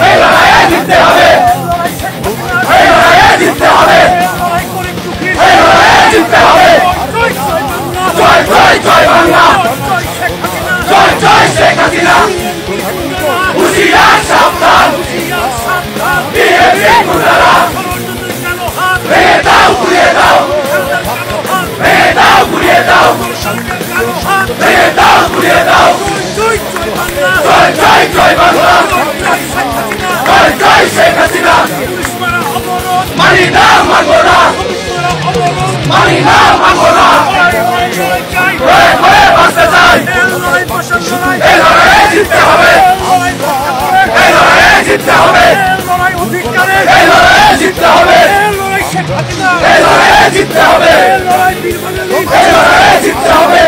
এই লড়াইয়ে জিততে হবে, এই লড়াইয়ে জিততে হবে, এই লড়াইয়ে জিততে হবে। জয় জয় জয় বাংলা, জয় জয় শেখ হাসিনা। হুঁশিয়ার সাবধান, বিএনপির গুন্ডারা ভেঙে দাও, ঘুরিয়ে দাও, ভেঙে দাও, ঘুরিয়ে দাও, ভেঙে দাও, ঘুরিয়ে দাও। জয় জয় জয় বাংলা, জয় জয় শেখ হাসিনা। মানি না, মানব না, মানি না, মানব না। হয়ে হয়ে বাঁচতে চাই, এই লড়াইয়ে জিততে হবে, এই লড়াইয়ে জিততে হবে, এই লড়াইয়ে জিততে হবে, এই লড়াইয়ে জিততে হবে, এই লড়াইয়ে জিততে হবে।